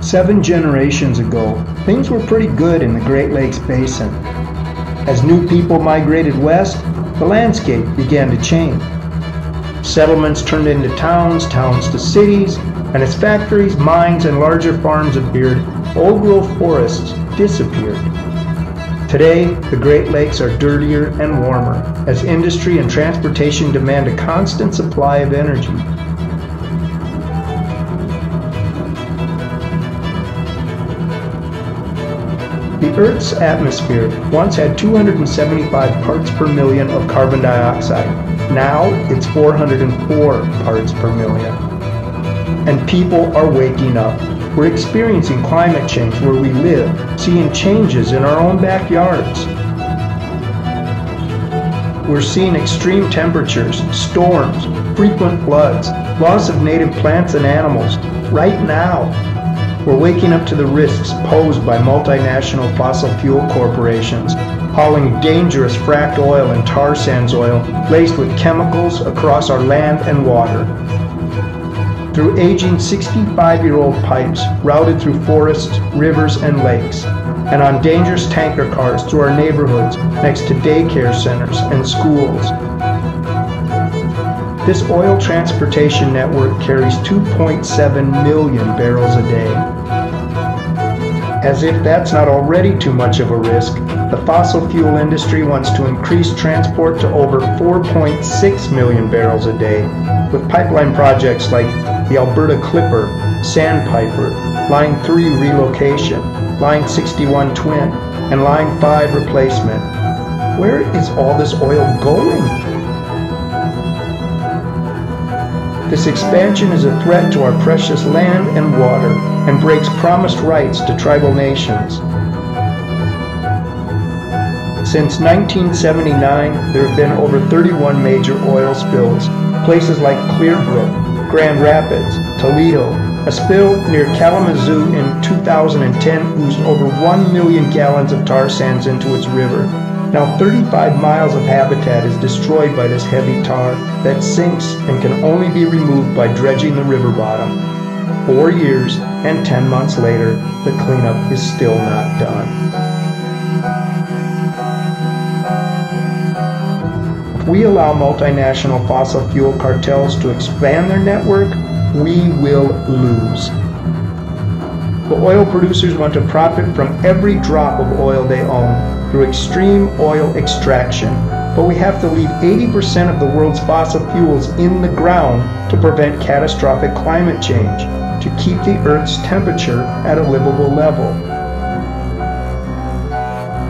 7 generations ago, things were pretty good in the Great Lakes Basin. As new people migrated west, the landscape began to change. Settlements turned into towns, towns to cities, and as factories, mines, and larger farms appeared, old-growth forests disappeared. Today, the Great Lakes are dirtier and warmer, as industry and transportation demand a constant supply of energy. The Earth's atmosphere once had 275 parts per million of carbon dioxide. Now it's 404 parts per million. And people are waking up. We're experiencing climate change where we live, seeing changes in our own backyards. We're seeing extreme temperatures, storms, frequent floods, loss of native plants and animals. Right now, we're waking up to the risks posed by multinational fossil fuel corporations, hauling dangerous fracked oil and tar sands oil laced with chemicals across our land and water. Through aging 65-year-old pipes routed through forests, rivers, and lakes, and on dangerous tanker cars through our neighborhoods next to daycare centers and schools. This oil transportation network carries 2.7 million barrels a day. As if that's not already too much of a risk, the fossil fuel industry wants to increase transport to over 4.6 million barrels a day, with pipeline projects like the Alberta Clipper, Sandpiper, Line 3 relocation, Line 61 Twin, and Line 5 replacement. Where is all this oil going? This expansion is a threat to our precious land and water and breaks promised rights to tribal nations. Since 1979, there have been over 31 major oil spills. Places like Clearbrook, Grand Rapids, Toledo. A spill near Kalamazoo in 2010 oozed over 1 million gallons of tar sands into its river. Now 35 miles of habitat is destroyed by this heavy tar that sinks and can only be removed by dredging the river bottom. 4 years and 10 months later, the cleanup is still not done. If we allow multinational fossil fuel cartels to expand their network, we will lose. The oil producers want to profit from every drop of oil they own through extreme oil extraction, but we have to leave 80% of the world's fossil fuels in the ground to prevent catastrophic climate change, to keep the Earth's temperature at a livable level.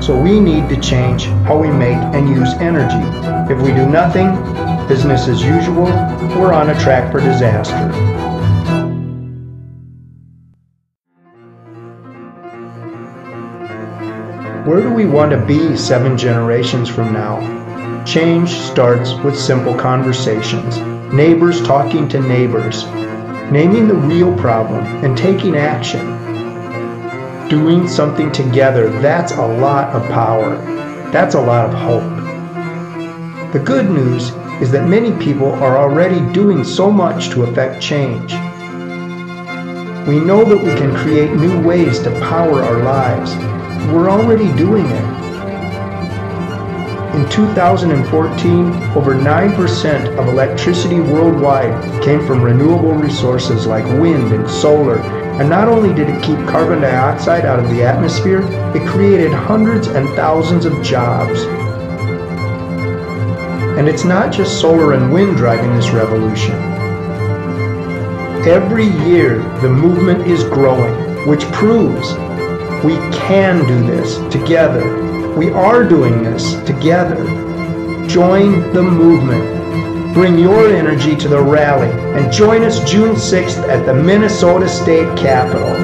So we need to change how we make and use energy. If we do nothing, business as usual, we're on a track for disaster. Where do we want to be 7 generations from now? Change starts with simple conversations, neighbors talking to neighbors, naming the real problem and taking action. Doing something together, that's a lot of power. That's a lot of hope. The good news is that many people are already doing so much to affect change. We know that we can create new ways to power our lives. We're already doing it. In 2014, over 9% of electricity worldwide came from renewable resources like wind and solar. And not only did it keep carbon dioxide out of the atmosphere, it created hundreds and thousands of jobs. And it's not just solar and wind driving this revolution. Every year, the movement is growing, which proves we can do this together. We are doing this together. Join the movement. Bring your energy to the rally and join us June 6th at the Minnesota State Capitol.